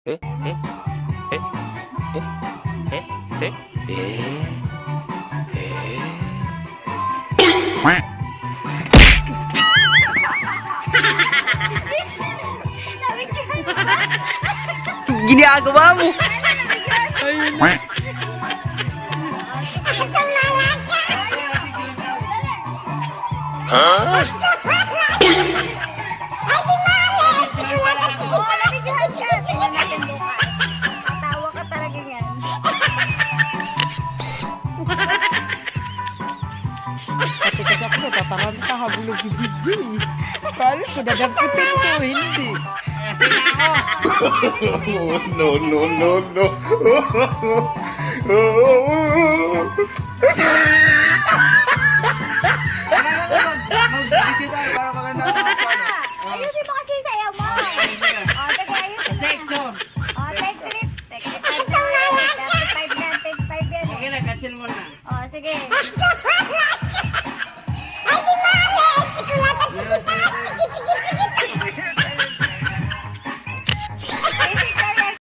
Eh, eh, eh, eh, eh, eh, eh. Ginagawa mo. Ayun na. Huh? Tawa ka talaga yan. Ate kasi ako natatarang ka habang nagbibidyo eh. Kala ko dadamputin ko, hindi. No, no, no, no. Ayusin mo kasi sayaw mo. O, sige, ayusin mo. O, take trip. Take trip. Take 5 yan. Take 5 yan. Okay na, cancel mo na. O, sige.